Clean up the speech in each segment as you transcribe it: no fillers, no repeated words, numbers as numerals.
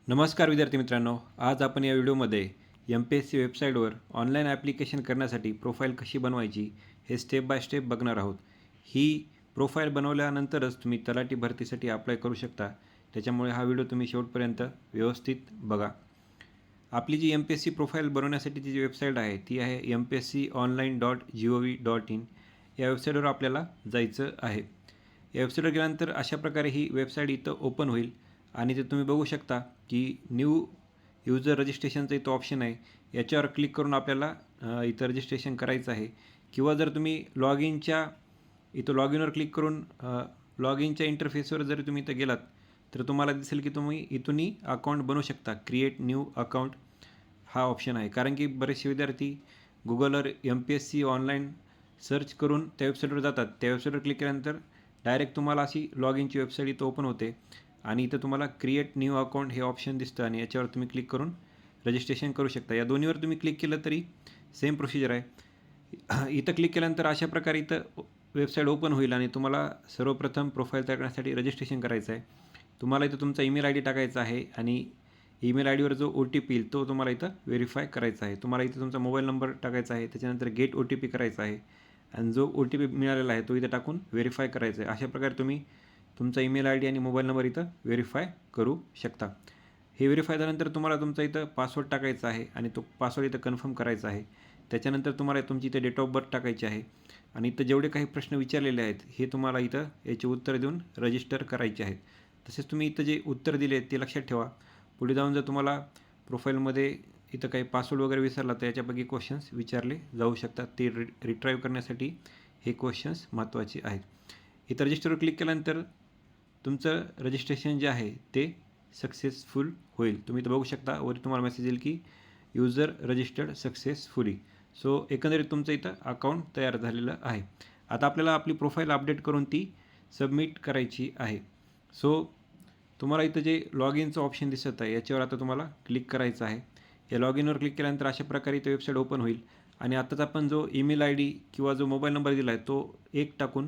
नमस्कार विद्यार्थी मित्रांनो, आज आपण या व्हिडिओमध्ये MPSC वेबसाईटवर ऑनलाईन ॲप्लिकेशन करण्यासाठी प्रोफाईल कशी बनवायची हे स्टेप बाय स्टेप बघणार आहोत. ही प्रोफाईल बनवल्यानंतरच तुम्ही तलाठी भरतीसाठी अप्लाय करू शकता. त्याच्यामुळे हा व्हिडिओ तुम्ही शेवटपर्यंत व्यवस्थित बघा. आपली जी MPSC प्रोफाईल बनवण्यासाठीची जी वेबसाईट आहे ती आहे mpsconline.gov.in. या वेबसाईटवर आपल्याला जायचं आहे. या वेबसाईटवर गेल्यानंतर अशा प्रकारे ही वेबसाईट इथं ओपन होईल आणि ते तुम्ही बघू शकता की न्यू यूजर रजिस्ट्रेशनचं इथं ऑप्शन आहे. याच्यावर क्लिक करून आपल्याला इथं रजिस्ट्रेशन करायचं आहे. किंवा जर तुम्ही लॉग इनवर क्लिक करून लॉग इनच्या इंटरफेसवर जर तुम्ही इथं गेलात तर तुम्हाला दिसेल की तुम्ही इथूनही अकाउंट बनवू शकता. क्रिएट न्यू अकाउंट हा ऑप्शन आहे. कारण की बरेचसे विद्यार्थी गुगलवर MPSC ऑनलाईन सर्च करून त्या वेबसाईटवर जातात. त्या वेबसाईटवर क्लिक केल्यानंतर डायरेक्ट तुम्हाला अशी लॉग इनची वेबसाईट इथं ओपन होते आणि इथं तुम्हाला क्रिएट न्यू अकाउंट हे ऑप्शन दिसतं आणि याच्यावर तुम्ही क्लिक करून रजिस्ट्रेशन करू शकता. या दोन्हीवर तुम्ही क्लिक केलं तरी सेम प्रोसिजर आहे. इथं क्लिक केल्यानंतर अशा प्रकारे इथं वेबसाईट ओपन होईल आणि तुम्हाला सर्वप्रथम प्रोफाईल तयार करण्यासाठी रजिस्ट्रेशन करायचं आहे. तुम्हाला इथं तुमचा ईमेल ID टाकायचा आहे आणि ईमेल ID वर जो OTP येईल तो तुम्हाला इथं व्हेरीफाय करायचा आहे. तुम्हाला इथं तुमचा मोबाईल नंबर टाकायचा आहे. त्याच्यानंतर गेट OTP करायचा आहे आणि जो OTP मिळालेला आहे तो इथं टाकून व्हेरीफाय करायचा आहे. अशा प्रकारे तुम्ही तुमचा ईमेल ID आणि मोबाईल नंबर इथं व्हेरीफाय करू शकता. हे व्हेरीफाय झाल्यानंतर तुम्हाला तुमचा इथं पासवर्ड टाकायचा आहे आणि तो पासवर्ड इथं कन्फर्म करायचा आहे. त्याच्यानंतर तुम्हाला तुमची इथं डेट ऑफ बर्थ टाकायची आहे आणि इथं जेवढे काही प्रश्न विचारलेले आहेत हे तुम्हाला इथं याचे उत्तर देऊन रजिस्टर करायचे आहेत. तसेच तुम्ही इथं जे उत्तर दिले आहेत ते लक्षात ठेवा. पुढे जाऊन जर तुम्हाला प्रोफाईलमध्ये इथं काही पासवर्ड वगैरे विसरला तर याच्यापैकी क्वेश्चन्स विचारले जाऊ शकतात. ते रिट्राईव्ह करण्यासाठी हे क्वेश्चन्स महत्त्वाचे आहेत. इथं रजिस्टरवर क्लिक केल्यानंतर तुमचं रजिस्ट्रेशन जे आहे ते सक्सेसफुल होईल. तुम्ही इथं बघू शकता वर तुम्हाला मेसेज येईल की युजर रजिस्टर्ड सक्सेसफुली. सो एकंदरीत तुमचं इथं अकाउंट तयार झालेलं आहे. आता आपल्याला आपली प्रोफाईल अपडेट करून ती सबमिट करायची आहे. सो तुम्हाला इथं जे लॉग इनचं ऑप्शन दिसत आहे याच्यावर आता तुम्हाला क्लिक करायचं आहे. या लॉग इनवर क्लिक केल्यानंतर अशा प्रकारे इथं वेबसाईट ओपन होईल आणि आत्ताच आपण जो ईमेल ID किंवा जो मोबाईल नंबर दिला आहे तो एक टाकून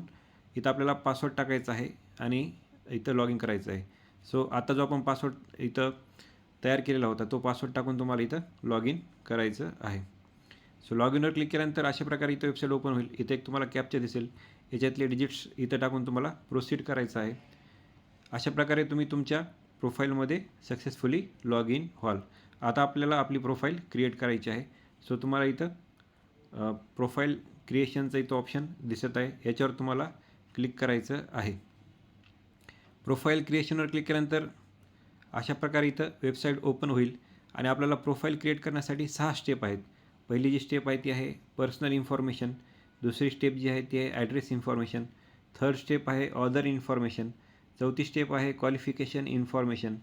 इथं आपल्याला पासवर्ड टाकायचा आहे आणि इथं लॉग इन करायचं आहे. सो आता जो आपण पासवर्ड इथं तयार केलेला होता तो पासवर्ड टाकून तुम्हाला इथं लॉग इन करायचं आहे. सो लॉग इनवर क्लिक केल्यानंतर अशा प्रकारे इथं वेबसाईट ओपन होईल. इथं एक तुम्हाला कॅप्चा दिसेल. याच्यातले डिजिट्स इथं टाकून तुम्हाला प्रोसीड करायचं आहे. अशा प्रकारे तुम्ही तुमच्या प्रोफाईलमध्ये सक्सेसफुली लॉग इन व्हाल. आता आपल्याला आपली प्रोफाईल क्रिएट करायची आहे. सो तुम्हाला इथं प्रोफाईल क्रिएशनचं इथं ऑप्शन दिसत आहे. याच्यावर तुम्हाला क्लिक करायचं आहे. प्रोफाईल क्रिएशनवर क्लिक केल्यानंतर अशा प्रकारे इथं वेबसाईट ओपन होईल आणि आपल्याला प्रोफाईल क्रिएट करण्यासाठी 6 स्टेप आहेत. पहिली जी स्टेप आहे ती आहे पर्सनल इन्फॉर्मेशन. दुसरी स्टेप जी आहे ती आहे ॲड्रेस इन्फॉर्मेशन. थर्ड स्टेप आहे अदर इन्फॉर्मेशन. चौथी स्टेप आहे क्वालिफिकेशन इन्फॉर्मेशन.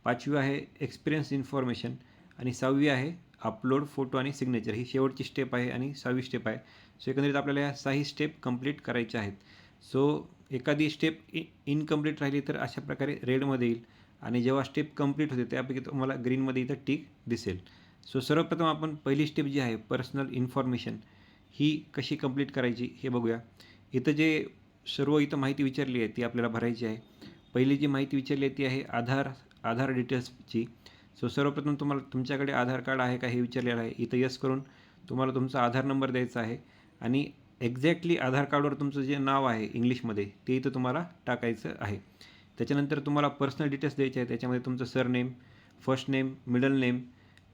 पाचवी आहे एक्सपिरियन्स इन्फॉर्मेशन आणि 6वी आहे अपलोड फोटो आणि सिग्नेचर. ही शेवटची स्टेप आहे आणि 6वी स्टेप आहे. सो एकंदरीत आपल्याला या 6ही स्टेप कंप्लीट करायच्या आहेत. सो एखादी स्टेप इनकम्प्लीट राहिली तर अशा प्रकारे रेडमध्ये येईल आणि जेव्हा स्टेप कंप्लीट होते त्यापैकी तुम्हाला ग्रीनमध्ये इथं टिक दिसेल. सो सर्वप्रथम आपण पहिली स्टेप जी आहे पर्सनल इन्फॉर्मेशन ही कशी कंप्लीट करायची हे बघूया. इथं जे सर्व इथं माहिती विचारली आहे ती आपल्याला भरायची आहे. पहिली जी माहिती विचारली आहे ती आहे आधार डिटेल्सची. सो सर्वप्रथम तुम्हाला तुमच्याकडे आधार कार्ड आहे का हे विचारलेलं आहे. इथं यस करून तुम्हाला तुमचा आधार नंबर द्यायचा आहे आणि एक्झॅक्टली आधार कार्डवर तुमचं जे नाव आहे इंग्लिशमध्ये ते इथं तुम्हाला टाकायचं आहे. त्याच्यानंतर तुम्हाला पर्सनल डिटेल्स द्यायचे आहेत. त्याच्यामध्ये तुमचं surname, first name, middle name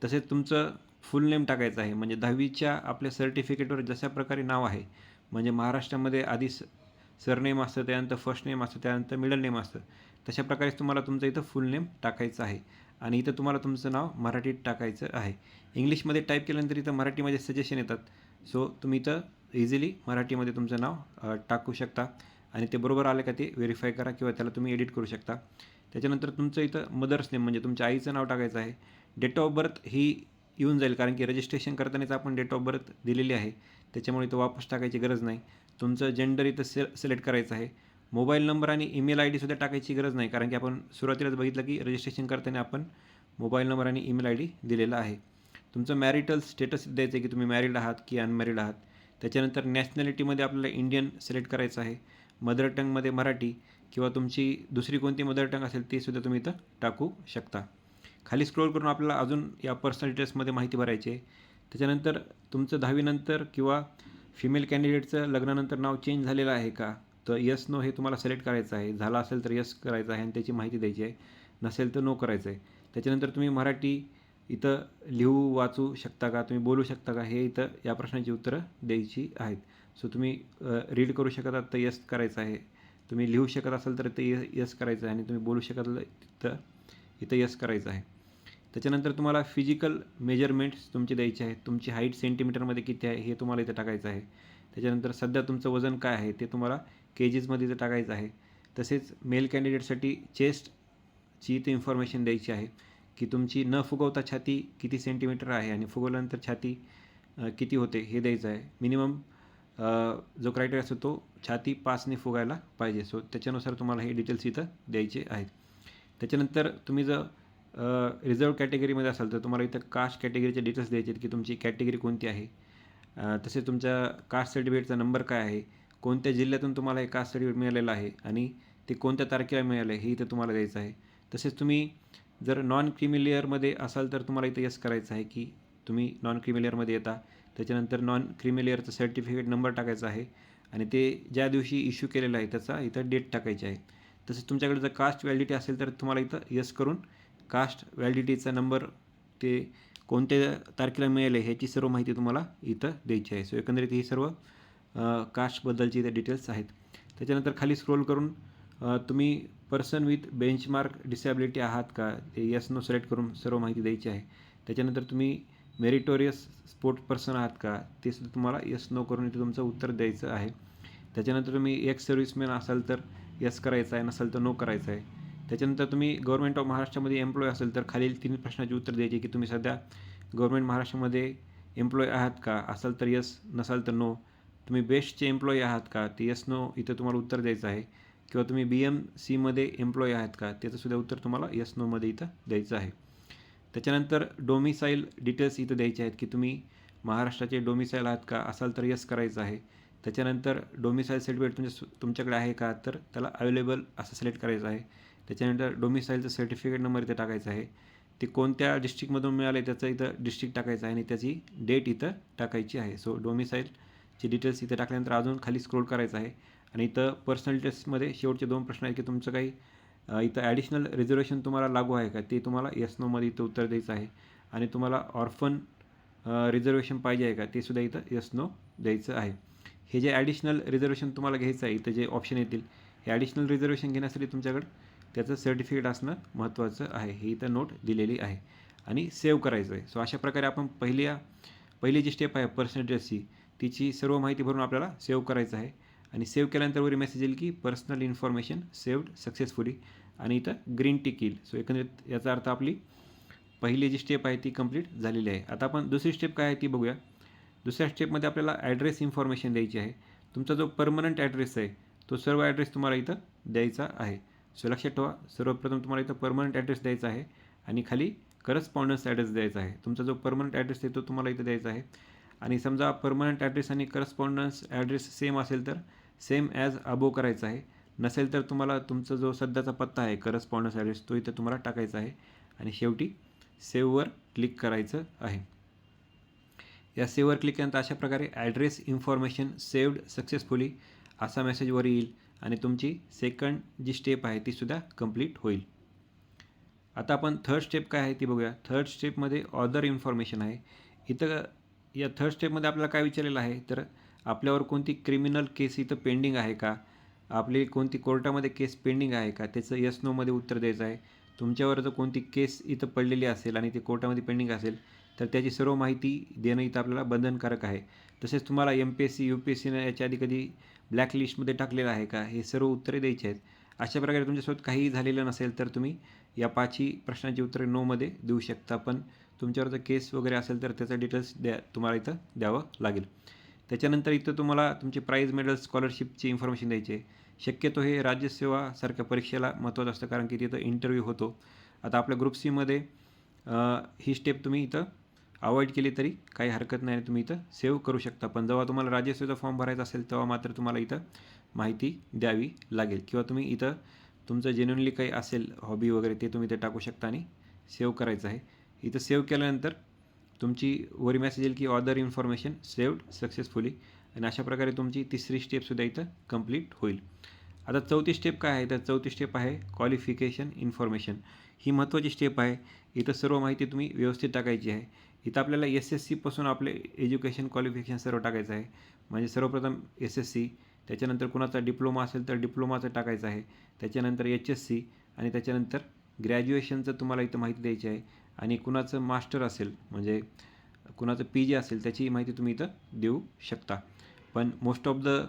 तसेच तुमचं फुल नेम टाकायचं आहे. म्हणजे 10वीच्या आपल्या सर्टिफिकेटवर जशा प्रकारे नाव आहे म्हणजे महाराष्ट्रामध्ये आधी सरनेम असतं, त्यानंतर फर्स्ट नेम असतं, त्यानंतर मिडल नेम असतं. तशा प्रकारेच तुम्हाला तुमचं इथं फुल नेम टाकायचं आहे आणि इथं तुम्हाला तुमचं नाव मराठीत टाकायचं आहे. इंग्लिशमध्ये टाईप केल्यानंतर इथं मराठीमध्ये सजेशन येतात. सो तुम्ही इथं इझिली मराठीमध्ये तुमचं नाव टाकू शकता आणि ते बरोबर आलं का ते व्हेरीफाय करा किंवा त्याला तुम्ही एडिट करू शकता. त्याच्यानंतर तुमचं इथं मदर्स नेम म्हणजे तुमच्या आईचं नाव टाकायचं आहे. डेट ऑफ बर्थ ही येऊन जाईल कारण की रजिस्ट्रेशन करतानाच आपण डेट ऑफ बर्थ दिलेली आहे. त्याच्यामुळे इथं वापस टाकायची गरज नाही. तुमचं जेंडर इथं सिलेक्ट करायचं आहे. मोबाईल नंबर आणि ईमेल ID सुद्धा टाकायची गरज नाही कारण की आपण सुरुवातीलाच बघितलं की रजिस्ट्रेशन करताना आपण मोबाईल नंबर आणि ईमेल ID दिलेला आहे. तुमचं मॅरिटल स्टेटस द्यायचं आहे की तुम्ही मॅरिड आहात की अनमॅरिड आहात. त्याच्यानंतर नॅशनॅलिटीमध्ये आपल्याला इंडियन सिलेक्ट करायचं आहे. मदर टंगमध्ये मराठी किंवा तुमची दुसरी कोणती मदर टंग असेल ते सुद्धा तुम्ही इथं टाकू शकता. खाली स्क्रोल करून आपल्याला अजून या पर्सनल डिटेल्समध्ये माहिती भरायची आहे. त्याच्यानंतर तुमचं 10वीनंतर किंवा फिमेल कॅन्डिडेटचं लग्नानंतर नाव चेंज झालेलं आहे का, तर यस नो हे तुम्हाला सिलेक्ट करायचं आहे. झालं असेल तर यस करायचं आहे आणि त्याची माहिती द्यायची आहे. नसेल तर नो करायचं आहे. त्याच्यानंतर तुम्ही मराठी इथं लिहू वाचू शकता का, तुम्ही बोलू शकता का, हे इथं या प्रश्नाची उत्तरं द्यायची आहेत. सो तुम्ही रीड करू शकत आहात तर यस करायचं आहे. तुम्ही लिहू शकत असाल तर ते यस करायचं आहे आणि तुम्ही बोलू शकत तर इथं यस करायचं आहे. त्याच्यानंतर तुम्हाला फिजिकल मेजरमेंट्स तुमचे द्यायचे आहेत. तुमची हाईट सेंटीमीटरमध्ये किती आहे हे तुम्हाला इथं टाकायचं आहे. त्याच्यानंतर सध्या तुमचं वजन काय आहे ते तुम्हाला केजीजमध्ये इथं टाकायचं आहे. तसेच मेल कॅन्डिडेटसाठी चेस्टची इथे इन्फॉर्मेशन द्यायची आहे की तुमची न फुगवता छाती किती सेंटीमीटर आहे आणि फुगवल्यानंतर छाती किती होते हे द्यायचं आहे. मिनिमम जो क्रायटेरिया असतो तो छाती 5ने फुगायला पाहिजे. सो त्याच्यानुसार तुम्हाला हे डिटेल्स इथं द्यायचे आहेत. त्याच्यानंतर तुम्ही जर रिझर्व कॅटेगरीमध्ये असाल तर तुम्हाला इथं कास्ट कॅटेगरीचे डिटेल्स द्यायचे आहेत की तुमची कॅटेगरी कोणती आहे. तसेच तुमच्या कास्ट सर्टिफिकेटचा नंबर काय आहे, कोणत्या जिल्ह्यातून तुम्हाला हे कास्ट सर्टिफिकेट मिळालेलं आहे आणि ते कोणत्या तारखेला मिळालं आहे हे इथं तुम्हाला द्यायचं आहे. तसेच तुम्ही जर नॉन क्रिमी लेअरमध्ये असाल तर तुम्हाला इथं यस करायचं आहे की तुम्ही नॉन क्रिमी लेअरमध्ये येता. त्याच्यानंतर नॉन क्रिमी लेअरचं सर्टिफिकेट नंबर टाकायचा आहे आणि ते ज्या दिवशी इश्यू केलेलं आहे त्याचा इथं डेट टाकायची आहे. तसेच तुमच्याकडे जर कास्ट व्हॅलिडिटी असेल तर तुम्हाला इथं यस करून कास्ट व्हॅलिडिटीचा नंबर ते कोणत्या तारखेला मिळाले ह्याची सर्व माहिती तुम्हाला इथं द्यायची आहे. सो एकंदरीत ही सर्व कास्टबद्दलची इथे डिटेल्स आहेत. त्याच्यानंतर खाली स्क्रोल करून तुम्ही पर्सन विथ बेंचमार्क डिसॅबिलिटी आहात का, ते यस नो सिलेक्ट करून सर्व माहिती द्यायची आहे. त्याच्यानंतर तुम्ही मेरिटोरियस स्पोर्ट पर्सन आहात का, ते सुद्धा तुम्हाला यस नो करून इथे तुमचं उत्तर द्यायचं आहे. त्याच्यानंतर तुम्ही एक्स सर्व्हिसमॅन असाल तर यस करायचं आहे, नसेल तर नो करायचं आहे. त्याच्यानंतर तुम्ही गव्हर्नमेंट ऑफ महाराष्ट्रामध्ये एम्प्लॉय असेल तर खालील 3 प्रश्नाची उत्तर द्यायची की तुम्ही सध्या गव्हर्नमेंट महाराष्ट्रामध्ये एम्प्लॉय आहात का, असाल तर यस, नसाल तर नो. तुम्ही बेस्टचे एम्प्लॉई आहात का, ते यस नो इथं तुम्हाला उत्तर द्यायचं आहे. किंवा तुम्ही BMCमध्ये एम्प्लॉई आहात का, त्याचंसुद्धा उत्तर तुम्हाला यस नोमध्ये इथं द्यायचं आहे. त्याच्यानंतर डोमिसाईल डिटेल्स इथं द्यायचे आहेत की तुम्ही महाराष्ट्राचे डोमिसाईल आहात का, असाल तर यस करायचं आहे. त्याच्यानंतर डोमिसाईल सर्टिफिकेट तुमच्याकडे आहे का, तर त्याला अवेलेबल असं सिलेक्ट करायचं आहे. त्याच्यानंतर डोमिसाईलचं सर्टिफिकेट नंबर इथं टाकायचा आहे. ते कोणत्या डिस्ट्रिक्टमधून मिळाले त्याचं इथं डिस्ट्रिक्ट टाकायचं आहे आणि त्याची डेट इथं टाकायची आहे. सो डोमिसाईलची डिटेल्स इथं टाकल्यानंतर अजून खाली स्क्रोल करायचं आहे आणि इथं पर्सनल डिटेल्समध्ये शेवटचे 2 प्रश्न आहेत की तुमचं काही इथं ॲडिशनल रिझर्वेशन तुम्हाला लागू आहे का, ते तुम्हाला यस नोमध्ये इथं उत्तर द्यायचं आहे. आणि तुम्हाला ऑर्फन रिझर्वेशन पाहिजे आहे का, ते सुद्धा इथं यस नो द्यायचं आहे. हे जे ॲडिशनल रिझर्वेशन तुम्हाला घ्यायचं आहे, इथं जे ऑप्शन येतील हे ॲडिशनल रिझर्वेशन घेण्यासाठी तुमच्याकडं त्याचं सर्टिफिकेट असणं महत्त्वाचं आहे. हे इथं नोट दिलेली आहे आणि सेव्ह करायचं आहे. सो अशा प्रकारे आपण पहिली जी स्टेप आहे पर्सनल डिटेल्सची, तिची सर्व माहिती भरून आपल्याला सेव्ह करायचं आहे. आणि सेव्ह केल्यानंतर वरी मेसेज येईल की पर्सनल इन्फॉर्मेशन सेव्ड सक्सेसफुली आणि इथं ग्रीन टिक येईल. सो एकंदरीत याचा अर्थ आपली पहिली जी स्टेप आहे ती कंप्लीट झालेली आहे. आता आपण दुसरी स्टेप काय आहे ती बघूया. दुसऱ्या स्टेपमध्ये आपल्याला ॲड्रेस इन्फॉर्मेशन द्यायची आहे. तुमचा जो परमनंट ॲड्रेस आहे तो सर्व ॲड्रेस तुम्हाला इथं द्यायचा आहे. सो लक्षात ठेवा, सर्वप्रथम तुम्हाला इथं परमनंट ॲड्रेस द्यायचा आहे आणि खाली करस्पॉन्डन्स ॲड्रेस द्यायचा आहे. तुमचा जो परमनंट ॲड्रेस आहे तो तुम्हाला इथं द्यायचा आहे. आणि समजा परमनंट ॲड्रेस आणि करस्पॉन्डन्स ॲड्रेस सेम असेल तर सेम ॲज अबो करायचा आहे. नसेल तर तुम्हाला तुमचा जो सध्याचा पत्ता आहे करस्पॉन्डन्स ॲड्रेस तो इथं तुम्हाला टाकायचा आहे आणि शेवटी सेव्हवर क्लिक करायचं आहे. या सेव्हवर क्लिक केल्यानंतर अशा प्रकारे ॲड्रेस इन्फॉर्मेशन सेव्ड सक्सेसफुली असा मेसेज वर येईल आणि तुमची सेकंड जी स्टेप आहे तीसुद्धा कंप्लीट होईल. आता आपण थर्ड स्टेप काय आहे ती बघूया. थर्ड स्टेपमध्ये ऑदर इन्फॉर्मेशन आहे. इथं या थर्ड स्टेपमध्ये आपल्याला काय विचारलेलं आहे, तर आपल्यावर कोणती क्रिमिनल केस इथं पेंडिंग आहे का, आपली कोणती कोर्टामध्ये केस पेंडिंग आहे का, त्याचं यस नोमध्ये उत्तर द्यायचं आहे. तुमच्यावर जर कोणती केस इथं पडलेली असेल आणि ती कोर्टामध्ये पेंडिंग असेल तर त्याची सर्व माहिती देणं इथं आपल्याला बंधनकारक आहे. तसेच तुम्हाला MPSC UPSCनं याच्या आधी कधी ब्लॅकलिस्टमध्ये टाकलेलं आहे का, हे सर्व उत्तरे द्यायची आहेत. अशा प्रकारे तुमच्यासोबत काहीही झालेलं नसेल तर तुम्ही या 5ही प्रश्नांची उत्तरे नोमध्ये देऊ शकता. पण तुमच्यावर जर केस वगैरे असेल तर त्याचा डिटेल्स तुम्हाला इथं द्यावं लागेल. त्याच्यानंतर इथं तुम्हाला तुमची प्राईज मेडल स्कॉलरशिपची इन्फॉर्मेशन द्यायची आहे. शक्यतो हे राज्यसेवासारख्या परीक्षेला महत्त्वाचं असतं कारण की तिथं इंटरव्ह्यू होतो. आता आपल्या ग्रुप Cमध्ये ही स्टेप तुम्ही इथं अवॉइड केली तरी काही हरकत नाही, तुम्ही इथं सेव्ह करू शकता. पण जेव्हा तुम्हाला राज्यसेवेचा फॉर्म भरायचा असेल तेव्हा मात्र तुम्हाला इथं माहिती द्यावी लागेल. किंवा तुम्ही इथं तुमचं जेन्युइनली काही असेल हॉबी वगैरे ते तुम्ही इथे टाकू शकता आणि सेव्ह करायचं आहे. इथं सेव्ह केल्यानंतर तुमची वरी मेसेज येईल की ऑदर इन्फॉर्मेशन सेव्ड सक्सेसफुली, आणि अशा प्रकारे तुमची तिसरी स्टेपसुद्धा इथं कंप्लीट होईल. आता चौथी स्टेप काय आहे, तर चौथी स्टेप आहे क्वालिफिकेशन इन्फॉर्मेशन. ही महत्त्वाची स्टेप आहे. इथं सर्व माहिती तुम्ही व्यवस्थित टाकायची आहे. इथं आपल्याला SSCपासून आपले एज्युकेशन क्वालिफिकेशन सर्व टाकायचं आहे. म्हणजे सर्वप्रथम SSC, त्याच्यानंतर कुणाचा डिप्लोमा असेल तर डिप्लोमाचं टाकायचं आहे, त्याच्यानंतर HSC, आणि त्याच्यानंतर ग्रॅज्युएशनचं तुम्हाला इथं माहिती द्यायची आहे, आणि कुणाचं मास्टर असेल म्हणजे कुणाचं PG असेल त्याची माहिती तुम्ही इथं देऊ शकता. पण मोस्ट ऑफ द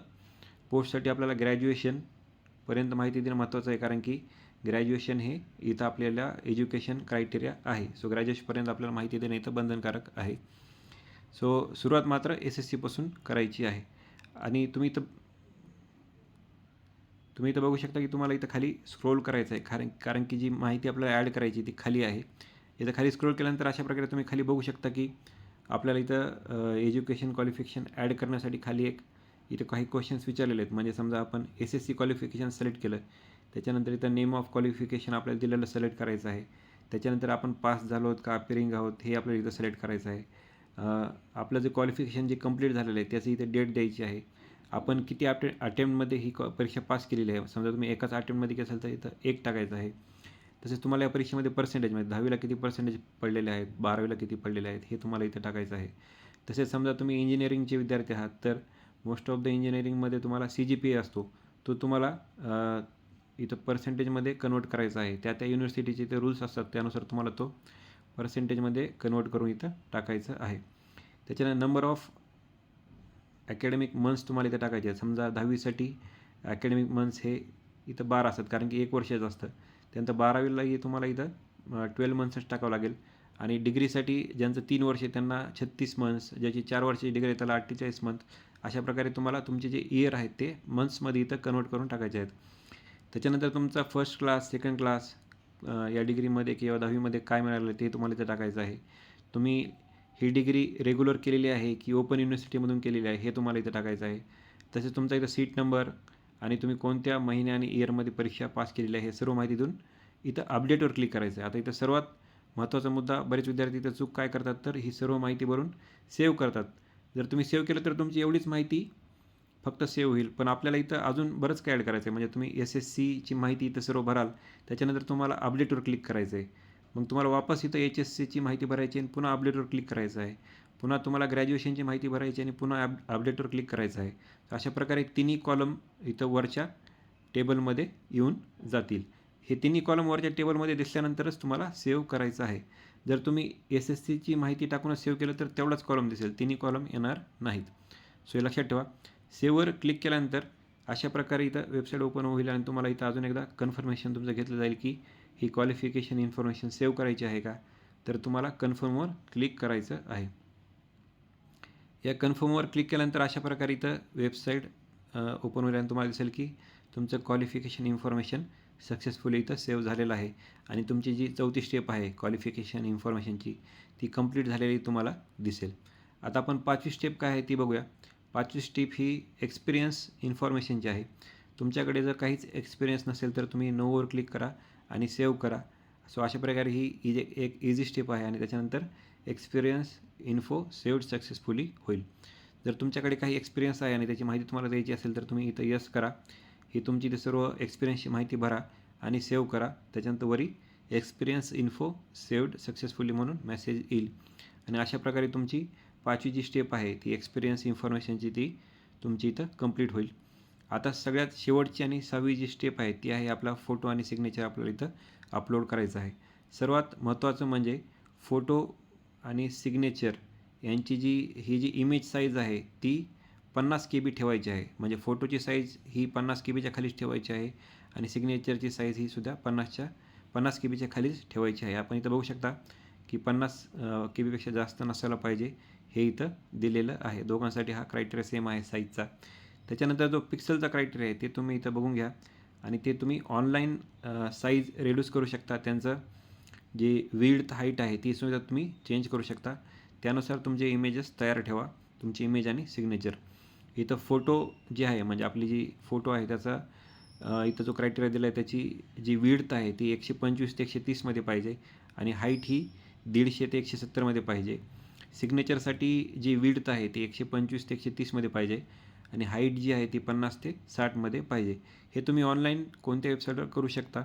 पोस्टसाठी आपल्याला ग्रॅज्युएशनपर्यंत माहिती देणं महत्त्वाचं आहे, कारण की ग्रॅज्युएशन हे इथं आपल्याला एज्युकेशन क्रायटेरिया आहे. सो ग्रॅज्युएशनपर्यंत आपल्याला माहिती देणं इथं बंधनकारक आहे. सो सुरुवात मात्र SSCपासून करायची आहे. आणि तुम्ही इथं बघू शकता की तुम्हाला इथं खाली स्क्रोल करायचं आहे, कारण की जी माहिती आपल्याला ॲड करायची ती खाली आहे. इथं खाली स्क्रोल केल्यानंतर अशा प्रकारे तुम्ही खाली बघू शकता की आपल्याला इथं एज्युकेशन क्वालिफिकेशन ॲड करण्यासाठी खाली इथं काही क्वेश्चन्स विचारलेले आहेत. म्हणजे समजा आपण SSC क्वालिफिकेशन सिलेक्ट केलं, त्याच्यानंतर इथं नेम ऑफ क्वालिफिकेशन आपल्याला दिलेलं सिलेक्ट करायचं आहे. त्याच्यानंतर आपण पास झालो आहोत का अपिअरिंग आहोत हे आपल्याला इथं सिलेक्ट करायचं आहे. आपलं जे क्वालिफिकेशन जे कंप्लीट झालेलं आहे त्याची इथे डेट द्यायची आहे. आपण किती अटेम्प्टमध्ये ही परीक्षा पास केलेली आहे. समजा तुम्ही एकाच अटेम्प्टमध्ये केलं असेल तर इथं 1 टाकायचं आहे. तसेच तुम्हाला या परीक्षेमध्ये पर्सेंटेजमध्ये 10वीला किती पर्सेंटेज पडलेले आहेत, 12वीला किती पडलेले आहेत हे तुम्हाला इथं टाकायचं आहे. तसेच समजा तुम्ही इंजिनिअरिंगचे विद्यार्थी आहात तर मोस्ट ऑफ द इंजिनिअरिंगमध्ये तुम्हाला CGPA असतो, तो तुम्हाला इथं पर्सेंटेजमध्ये कन्वर्ट करायचा आहे. त्या युनिव्हर्सिटीचे ते रूल्स असतात, त्यानुसार तुम्हाला तो पर्सेंटेजमध्ये कन्वर्ट करून इथं टाकायचं आहे. त्याच्यानंतर नंबर ऑफ अकॅडमिक मंथ्स तुम्हाला इथं टाकायचे आहेत. समजा 10वीसाठी अकॅडमिक मंथ्स हे इथं 12 असतात, कारण की 1 वर्षाचं असतं. त्यानंतर 12वीलाही तुम्हाला इथं 12 मंथ्सच टाकावं लागेल. आणि डिग्रीसाठी ज्यांचं 3 वर्ष त्यांना 36 मंथ्स, ज्याची 4 वर्षाची डिग्री आहे त्याला 48 मंथ. अशा प्रकारे तुम्हाला तुमचे जे इयर आहेत ते मंथ्समध्ये इथं कन्वर्ट करून टाकायचे आहेत. त्याच्यानंतर तुमचा फर्स्ट क्लास, सेकंड क्लास या डिग्रीमध्ये किंवा 10वीमध्ये काय मिळालं ते तुम्हाला इथं टाकायचं आहे. तुम्ही ही डिग्री रेग्युलर केलेली आहे की ओपन युनिव्हर्सिटीमधून केलेली आहे हे तुम्हाला इथं टाकायचं आहे. तसेच तुमचा इथं सीट नंबर आणि तुम्ही कोणत्या महिन्या आणि इयरमध्ये परीक्षा पास केलेली आहे हे सर्व माहिती देऊन इथं अपडेटवर क्लिक करायचं आहे. आता इथं सर्वात महत्त्वाचा मुद्दा, बरेच विद्यार्थी इथं चूक काय करतात तर ही सर्व माहिती भरून सेव्ह करतात. जर तुम्ही सेव्ह केलं तर तुमची एवढीच माहिती फक्त सेव्ह होईल, पण आपल्याला इथं अजून बरंच काय ॲड करायचं आहे. म्हणजे तुम्ही SSCची माहिती इथं सर्व भराल, त्याच्यानंतर तुम्हाला अपडेटवर क्लिक करायचं आहे. मग तुम्हाला वापस इथं HSCची माहिती भरायची आणि पुन्हा अपडेटवर क्लिक करायचं आहे. पुन्हा तुम्हाला ग्रॅज्युएशनची माहिती भरायची आणि पुन्हा अपडेटवर क्लिक करायचं आहे. अशा प्रकारे तिन्ही कॉलम इथं वरच्या टेबलमध्ये येऊन जातील. हे तिन्ही कॉलम वरच्या टेबलमध्ये दिसल्यानंतरच तुम्हाला सेव्ह करायचं आहे. जर तुम्ही SSCची माहिती टाकूनच सेव्ह केलं तर तेवढाच कॉलम दिसेल, तिन्ही कॉलम येणार नाहीत. सो हे लक्षात ठेवा. सेव्हवर क्लिक केल्यानंतर अशा प्रकारे इथं वेबसाईट ओपन होईल आणि तुम्हाला इथं अजून एकदा कन्फर्मेशन तुमचं घेतलं जाईल की ही क्वालिफिकेशन इन्फॉर्मेशन सेव्ह करायची आहे का, तर तुम्हाला कन्फर्मवर क्लिक करायचं आहे. या कन्फर्मवर क्लिक केल्यानंतर अशा प्रकारे इथं वेबसाईट ओपन होईल आणि तुम्हाला दिसेल की तुमचं क्वालिफिकेशन इन्फॉर्मेशन सक्सेसफुली इथं सेव्ह झालेलं आहे. आणि तुमची जी चौथी स्टेप आहे क्वालिफिकेशन इन्फॉर्मेशनची ती कंप्लीट झालेली तुम्हाला दिसेल. आता आपण 5वी स्टेप काय आहे ती बघूया. 5वी स्टेप ही एक्सपिरियन्स इन्फॉर्मेशनची आहे. तुमच्याकडे जर काहीच एक्सपिरियन्स नसेल तर तुम्ही नोवर क्लिक करा आणि सेव्ह करा. सो अशा प्रकारे ही एक इझी स्टेप आहे आणि त्याच्यानंतर एक्सपिरियन्स इन्फो सेव्ड सक्सेसफुली होईल. जर तुमच्याकडे काही एक्सपिरियन्स आहे आणि त्याची माहिती तुम्हाला द्यायची असेल तर तुम्ही इथं यस करा. ही तुमची ते सर्व एक्सपिरियन्सची माहिती भरा आणि सेव्ह करा. त्याच्यानंतर वरी एक्सपिरियन्स इन्फो सेव्ड सक्सेसफुली म्हणून मेसेज येईल. आणि अशा प्रकारे तुमची 5वी जी स्टेप आहे ती एक्सपिरियन्स इन्फॉर्मेशनची ती तुमची इथं कंप्लीट होईल. आता सगळ्यात शेवटची आणि 6वी जी स्टेप आहे ती आहे आपला फोटो आणि सिग्नेचर आपल्याला इथं अपलोड करायचं आहे. सर्वात महत्त्वाचं म्हणजे फोटो आणि सिग्नेचर यांची ही जी इमेज साईज आहे ती 50 KB ठेवायची आहे. म्हणजे फोटोची साईज ही 50 KBच्या खालीच ठेवायची आहे आणि सिग्नेचरची साईज ही सुद्धा 50 KBच्या खालीच ठेवायची आहे. आपण इथं बघू शकता की 50 KBपेक्षा जास्त नसायला पाहिजे हे इथं दिलेलं आहे. दोघांसाठी हा क्रायटेरिया सेम आहे साईजचा. त्याच्यानंतर जो पिक्सेलचा क्रायटेरिया आहे ते तुम्ही इथं बघून घ्या आणि ते तुम्ही ऑनलाईन साईज रिड्यूस करू शकता. त्यांचं जे विड्थ हाईट आहे ती सुद्धा तुम्ही चेंज करू शकता. त्यानुसार तुमचे इमेजेस तयार ठेवा, तुमची इमेज आणि सिग्नेचर. इथं फोटो जे आहे म्हणजे आपली जी फोटो आहे त्याचा इथं जो क्रायटेरिया दिला आहे त्याची जी विड्थ आहे ती 125 ते 130 मध्ये पाहिजे आणि हाईट ही 150 ते 170 मध्ये पाहिजे. सिग्नेचरसाठी जी विड्थ आहे ती 125 ते 130 मध्ये पाहिजे आणि हाईट जी आहे ती 50 ते 60 मध्ये पाहिजे. हे तुम्ही ऑनलाईन कोणत्या वेबसाईटवर करू शकता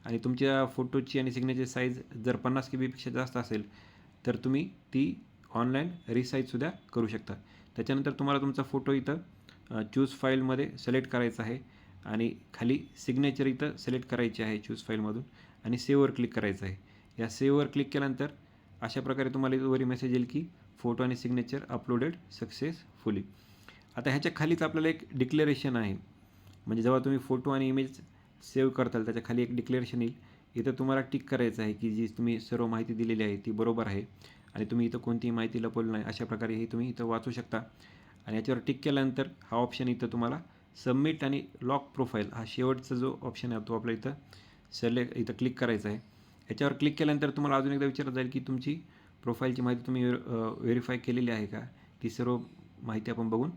आणि तुमच्या फोटोची आणि सिग्नेचर साईज जर 50 KB पेक्षा जास्त असेल तर तुम्ही ती ऑनलाईन रिसाईजसुद्धा करू शकता. त्याच्यानंतर तुम्हाला तुमचा फोटो इथं चूज फाईलमध्ये सिलेक्ट करायचा आहे आणि खाली सिग्नेचर इथं सिलेक्ट करायची आहे चूज फाईलमधून आणि सेव्हवर क्लिक करायचं आहे. या सेव्हवर क्लिक केल्यानंतर अशा प्रकारे तुम्हाला इथं वरी मेसेज येईल की फोटो आणि सिग्नेचर अपलोडेड सक्सेसफुली. आता ह्याच्या खालीच आपल्याला एक डिक्लेरेशन आहे. म्हणजे जेव्हा तुम्ही फोटो आणि इमेज सेव्ह करताल त्याच्या खाली एक डिक्लेरेशन येईल. इथं तुम्हाला टिक करायचं आहे की जी तुम्ही सर्व माहिती दिलेली आहे ती बरोबर आहे आणि तुम्ही इथं कोणतीही माहिती लपवली नाही अशा प्रकारे हे तुम्ही इथं वाचू शकता. आणि याच्यावर टिक केल्यानंतर हा ऑप्शन इथं तुम्हाला सबमिट आणि लॉक प्रोफाईल हा शेवटचा जो ऑप्शन आहे तो आपल्या इथं इथं क्लिक करायचा आहे. याच्यावर क्लिक केल्यानंतर तुम्हाला अजून एकदा विचारलं जाईल की तुमची प्रोफाईलची माहिती तुम्ही व्हेरीफाय केलेली आहे का. ती सर्व माहिती आपण बघून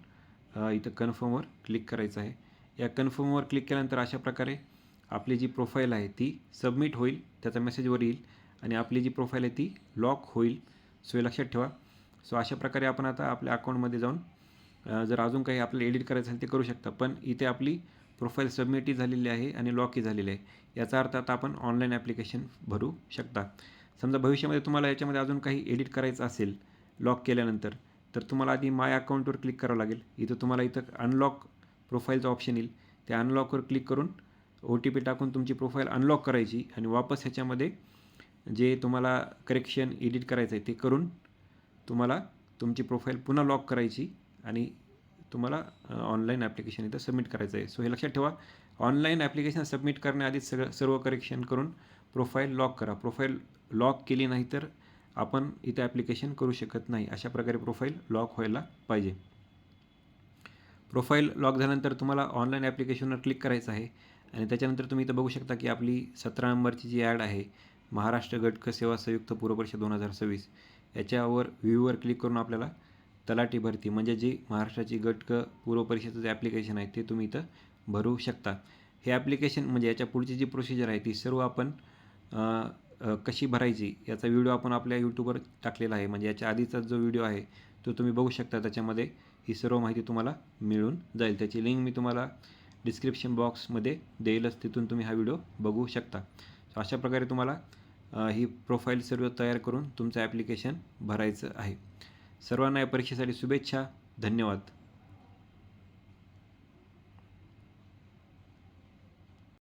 इथं कन्फर्मवर क्लिक करायचं आहे. या कन्फर्मवर क्लिक केल्यानंतर अशा प्रकारे आपली जी प्रोफाईल आहे ती सबमिट होईल, त्याचा मेसेजवर येईल आणि आपली जी प्रोफाईल आहे ती लॉक होईल. सो हे लक्षात ठेवा. सो अशा प्रकारे आपण आता आपल्या अकाउंटमध्ये जाऊन जर अजून काही आपल्याला एडिट करायचं असेल ते करू शकता. पण इथे आपली प्रोफाईल सबमिटही झालेली आहे आणि लॉकही झालेली आहे. याचा अर्थ आता आपण ऑनलाईन ॲप्लिकेशन भरू शकता. समजा भविष्यामध्ये तुम्हाला याच्यामध्ये अजून काही एडिट करायचं असेल लॉक केल्यानंतर तर तुम्हाला आधी माय अकाउंटवर क्लिक करावं लागेल. इथं तुम्हाला इथं अनलॉक प्रोफाईलचा ऑप्शन येईल. त्या अनलॉकवर क्लिक करून OTP टाकून तुमची प्रोफाईल अनलॉक करायची आणि वापस ह्याच्यामध्ये जे तुम्हाला करेक्शन एडिट करायचं आहे ते करून तुम्हाला तुमची प्रोफाईल पुन्हा लॉक करायची आणि तुम्हाला ऑनलाईन ॲप्लिकेशन इथं सबमिट करायचं आहे. सो हे लक्षात ठेवा. ऑनलाईन ॲप्लिकेशन सबमिट करण्याआधीच सर्व करेक्शन करून प्रोफाईल लॉक करा. प्रोफाईल लॉक केली नाही तर आपण इथं ॲप्लिकेशन करू शकत नाही. अशा प्रकारे प्रोफाईल लॉक व्हायला पाहिजे. प्रोफाईल लॉक झाल्यानंतर तुम्हाला ऑनलाईन ॲप्लिकेशनवर क्लिक करायचं आहे आणि त्याच्यानंतर तुम्ही इथं बघू शकता की आपली 17 नंबरची जी ॲड आहे महाराष्ट्र गटक सेवा संयुक्त पूर्वपरीक्षा 2026 याच्यावर व्ह्यूवर क्लिक करून आपल्याला तलाठी भरती म्हणजे जी महाराष्ट्राची गटक पूर्वपरीक्षेचं जे ॲप्लिकेशन आहे ते तुम्ही इथं भरू शकता. हे ॲप्लिकेशन म्हणजे याच्या पुढची जी प्रोसिजर आहे ती सर्व आपण कशी भरायची याचा व्हिडिओ आपण आपल्या यूट्यूबवर टाकलेला आहे. म्हणजे याच्या आधीचा जो व्हिडिओ आहे तो तुम्ही बघू शकता. त्याच्यामध्ये ही सर्व माहिती तुम्हाला मिळून जाईल. त्याची लिंक मी तुम्हाला डिस्क्रिप्शन बॉक्समध्ये देईलच, तिथून तुम्ही हा व्हिडिओ बघू शकता. सो अशा प्रकारे तुम्हाला ही प्रोफाईल सर्व तयार करून तुमचं ॲप्लिकेशन भरायचं आहे. सर्वांना या परीक्षेसाठी शुभेच्छा. धन्यवाद.